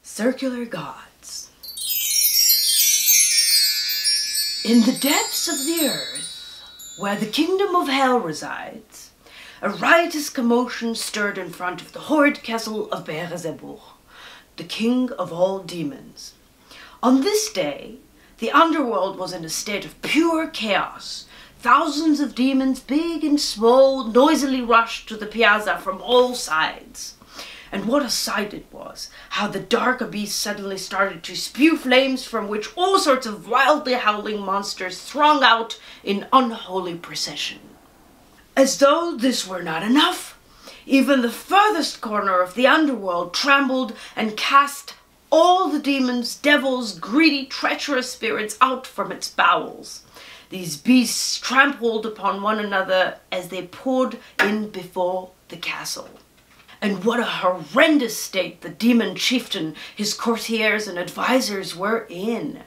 Circular gods. In the depths of the earth, where the kingdom of hell resides, a riotous commotion stirred in front of the horrid castle of Beelzebub, the king of all demons. On this day, the underworld was in a state of pure chaos. Thousands of demons, big and small, noisily rushed to the piazza from all sides. And what a sight it was, how the dark abyss suddenly started to spew flames from which all sorts of wildly howling monsters throng out in unholy procession. As though this were not enough, even the furthest corner of the underworld trembled and cast all the demons, devils, greedy, treacherous spirits out from its bowels. These beasts trampled upon one another as they poured in before the castle. And what a horrendous state the demon chieftain, his courtiers and advisors were in.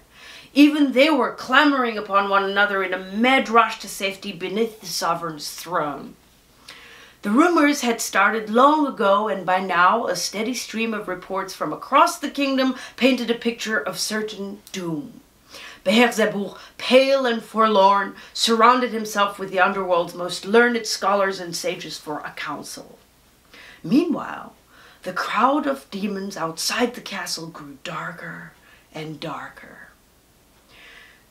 Even they were clamoring upon one another in a mad rush to safety beneath the sovereign's throne. The rumors had started long ago, and by now a steady stream of reports from across the kingdom painted a picture of certain doom. Beelzebub, pale and forlorn, surrounded himself with the underworld's most learned scholars and sages for a council. Meanwhile, the crowd of demons outside the castle grew darker and darker.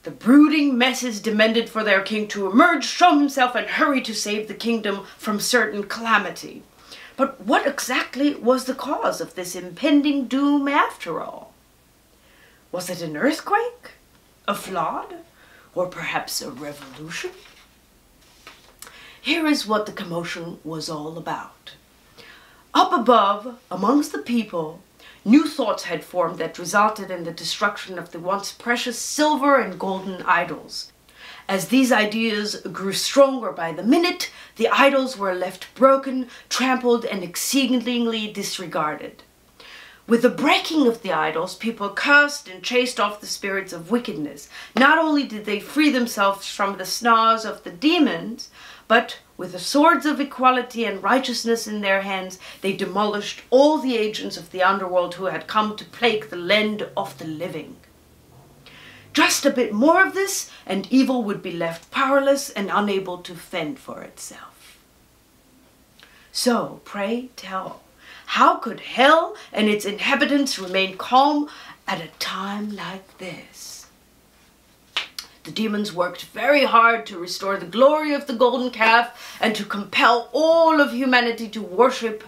The brooding masses demanded for their king to emerge, show himself, and hurry to save the kingdom from certain calamity. But what exactly was the cause of this impending doom after all? Was it an earthquake? A flood? Or perhaps a revolution? Here is what the commotion was all about. Up above, amongst the people, new thoughts had formed that resulted in the destruction of the once precious silver and golden idols. As these ideas grew stronger by the minute, the idols were left broken, trampled, and exceedingly disregarded. With the breaking of the idols, people cursed and chased off the spirits of wickedness. Not only did they free themselves from the snares of the demons, but with the swords of equality and righteousness in their hands, they demolished all the agents of the underworld who had come to plague the land of the living. Just a bit more of this, and evil would be left powerless and unable to fend for itself. So, pray tell, how could hell and its inhabitants remain calm at a time like this? The demons worked very hard to restore the glory of the golden calf and to compel all of humanity to worship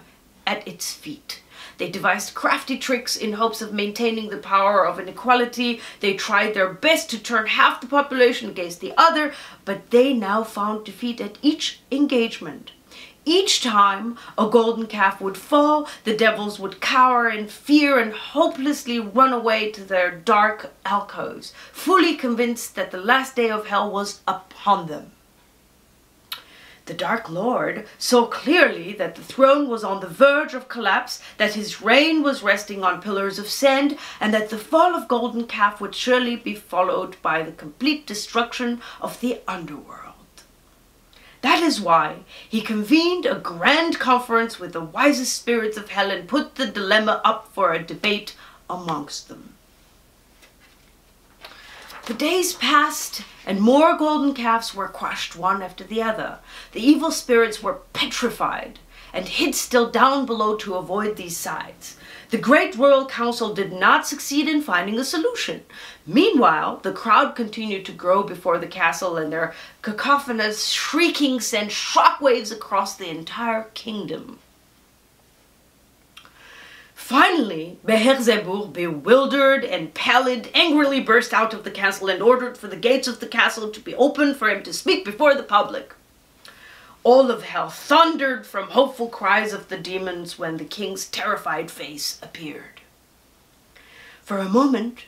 at its feet. They devised crafty tricks in hopes of maintaining the power of inequality. They tried their best to turn half the population against the other, but they now found defeat at each engagement. Each time a golden calf would fall, the devils would cower in fear and hopelessly run away to their dark alcoves, fully convinced that the last day of hell was upon them. The Dark Lord saw clearly that the throne was on the verge of collapse, that his reign was resting on pillars of sand, and that the fall of Golden Calf would surely be followed by the complete destruction of the underworld. That is why he convened a grand conference with the wisest spirits of hell and put the dilemma up for a debate amongst them. The days passed, and more golden calves were crushed one after the other. The evil spirits were petrified and hid still down below to avoid these sights. The great royal council did not succeed in finding a solution. Meanwhile, the crowd continued to grow before the castle, and their cacophonous shrieking sent shockwaves across the entire kingdom. Finally, Beelzebub, bewildered and pallid, angrily burst out of the castle and ordered for the gates of the castle to be opened for him to speak before the public. All of hell thundered from hopeful cries of the demons when the king's terrified face appeared. For a moment,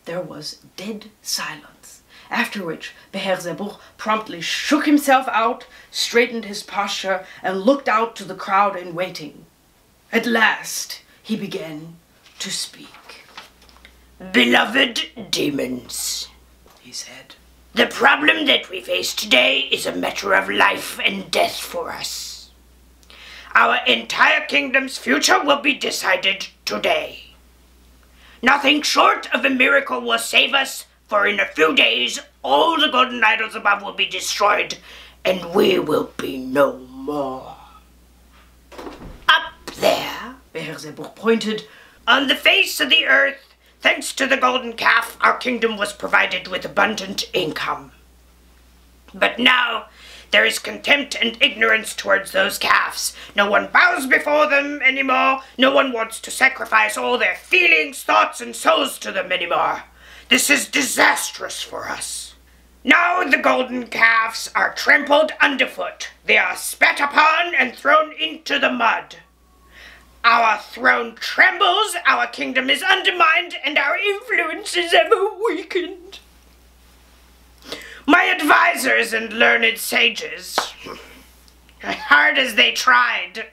there was dead silence, after which Beelzebub promptly shook himself out, straightened his posture, and looked out to the crowd in waiting. At last, he began to speak. "Beloved demons," he said, "the problem that we face today is a matter of life and death for us. Our entire kingdom's future will be decided today. Nothing short of a miracle will save us, for in a few days all the golden idols above will be destroyed, and we will be no more. Up there, Beelzebub pointed, on the face of the earth, thanks to the golden calf, our kingdom was provided with abundant income. But now there is contempt and ignorance towards those calves. No one bows before them anymore. No one wants to sacrifice all their feelings, thoughts, and souls to them anymore. This is disastrous for us. Now the golden calves are trampled underfoot. They are spat upon and thrown into the mud. Our throne trembles, our kingdom is undermined, and our influence is ever weakened. My advisors and learned sages, hard as they tried,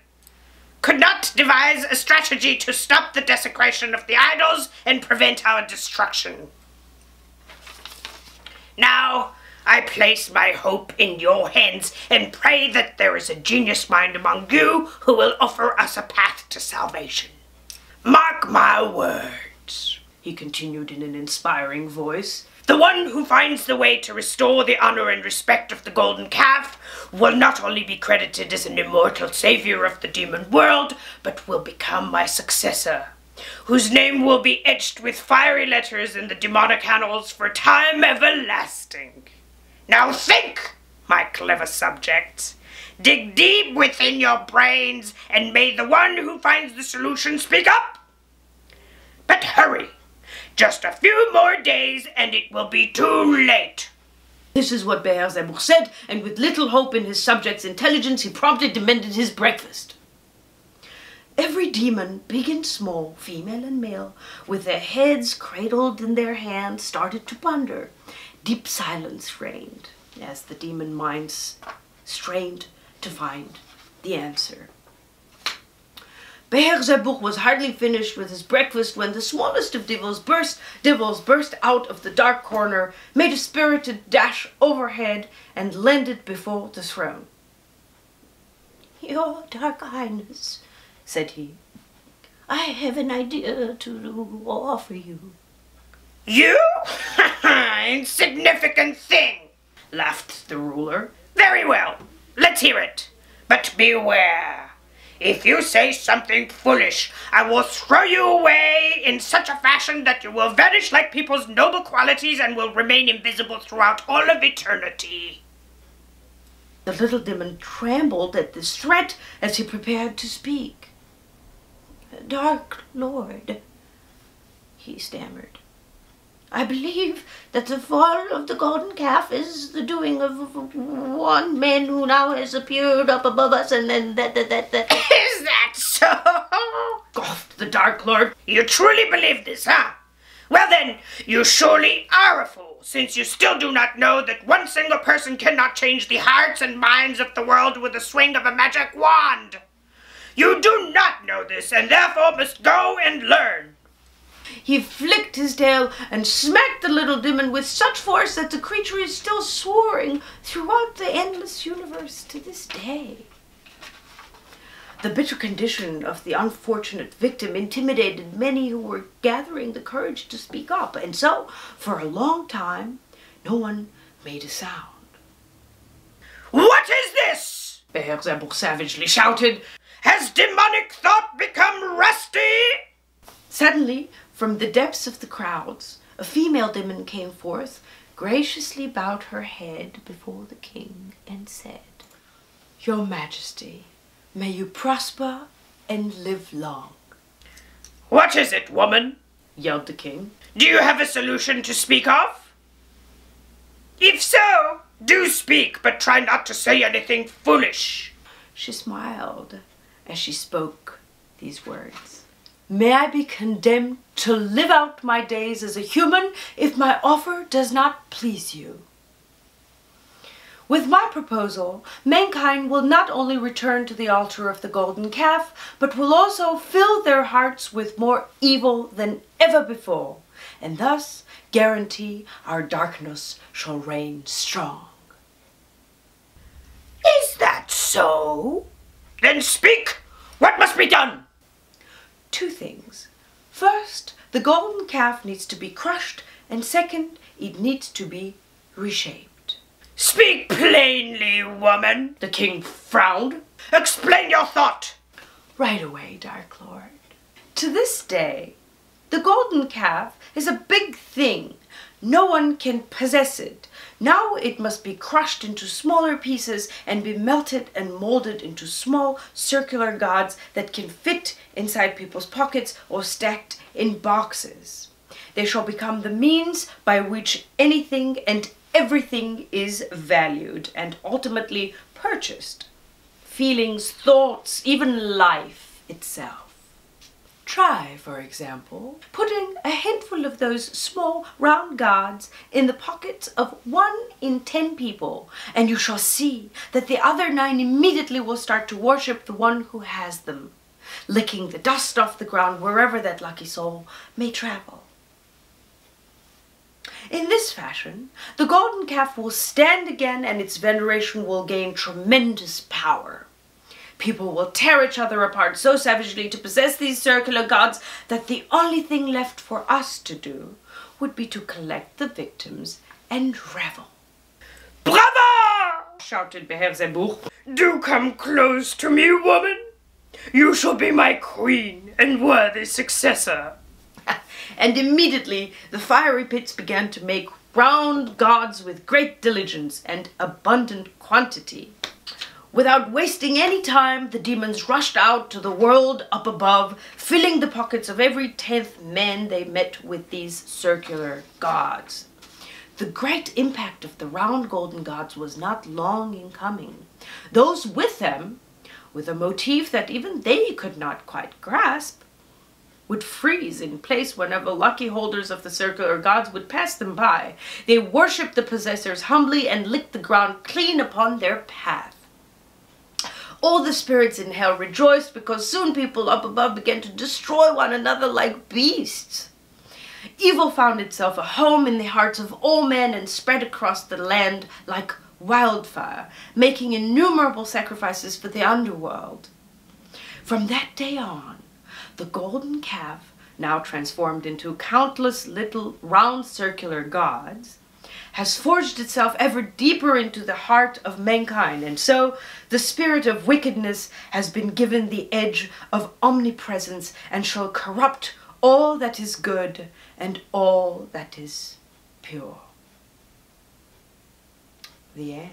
could not devise a strategy to stop the desecration of the idols and prevent our destruction. Now, I place my hope in your hands and pray that there is a genius mind among you who will offer us a path to salvation. Mark my words, he continued in an inspiring voice. The one who finds the way to restore the honor and respect of the golden calf will not only be credited as an immortal savior of the demon world, but will become my successor, whose name will be etched with fiery letters in the demonic annals for time everlasting. Now think, my clever subjects. Dig deep within your brains, and may the one who finds the solution speak up. But hurry. Just a few more days, and it will be too late. This is what Beelzebub said, and with little hope in his subjects' intelligence, he promptly demanded his breakfast. Every demon, big and small, female and male, with their heads cradled in their hands, started to ponder. Deep silence reigned as the demon minds strained to find the answer. Beelzebub was hardly finished with his breakfast when the smallest of devils burst out of the dark corner, made a spirited dash overhead, and landed before the throne. "Your dark highness," said he, "I have an idea to offer you." You? Insignificant thing, laughed the ruler. Very well, let's hear it. But beware. If you say something foolish, I will throw you away in such a fashion that you will vanish like people's noble qualities and will remain invisible throughout all of eternity. The little demon trembled at this threat as he prepared to speak. "Dark Lord," he stammered, "I believe that the fall of the golden calf is the doing of one man who now has appeared up above us, and then that. Is that so? Scoffed the Dark Lord. You truly believe this, huh? Well then, you surely are a fool, since you still do not know that one single person cannot change the hearts and minds of the world with the swing of a magic wand. You do not know this, and therefore must go and learn. He flicked his tail and smacked the little demon with such force that the creature is still soaring throughout the endless universe to this day. The bitter condition of the unfortunate victim intimidated many who were gathering the courage to speak up, and so, for a long time, no one made a sound. What is this? Beelzebub savagely shouted. Has demonic thought become rusty? Suddenly, from the depths of the crowds, a female demon came forth, graciously bowed her head before the king, and said, "Your Majesty, may you prosper and live long." What is it, woman? Yelled the king. Do you have a solution to speak of? If so, do speak, but try not to say anything foolish. She smiled as she spoke these words. "May I be condemned to live out my days as a human if my offer does not please you. With my proposal, mankind will not only return to the altar of the golden calf, but will also fill their hearts with more evil than ever before, and thus guarantee our darkness shall reign strong." Is that so? Then speak! What must be done? 2 things. First, the golden calf needs to be crushed, and second, it needs to be reshaped. Speak plainly, woman. The king frowned. Explain your thought. Right away, Dark Lord. To this day, the golden calf is a big thing. No one can possess it. Now it must be crushed into smaller pieces and be melted and molded into small circular gods that can fit inside people's pockets or stacked in boxes. They shall become the means by which anything and everything is valued and ultimately purchased. Feelings, thoughts, even life itself. Try, for example, putting a handful of those small round gods in the pockets of 1 in 10 people, and you shall see that the other 9 immediately will start to worship the one who has them, licking the dust off the ground wherever that lucky soul may travel. In this fashion, the golden calf will stand again and its veneration will gain tremendous power. People will tear each other apart so savagely to possess these circular gods that the only thing left for us to do would be to collect the victims and revel. Brava! Shouted Beelzebub. Do come close to me, woman. You shall be my queen and worthy successor. And immediately the fiery pits began to make round gods with great diligence and abundant quantity. Without wasting any time, the demons rushed out to the world up above, filling the pockets of every 10th man they met with these circular gods. The great impact of the round golden gods was not long in coming. Those with them, with a motif that even they could not quite grasp, would freeze in place whenever lucky holders of the circular gods would pass them by. They worshipped the possessors humbly and licked the ground clean upon their path. All the spirits in hell rejoiced because soon people up above began to destroy one another like beasts. Evil found itself a home in the hearts of all men and spread across the land like wildfire, making innumerable sacrifices for the underworld. From that day on, the golden calf, now transformed into countless little round circular gods, has forged itself ever deeper into the heart of mankind, and so the spirit of wickedness has been given the edge of omnipresence and shall corrupt all that is good and all that is pure. The end.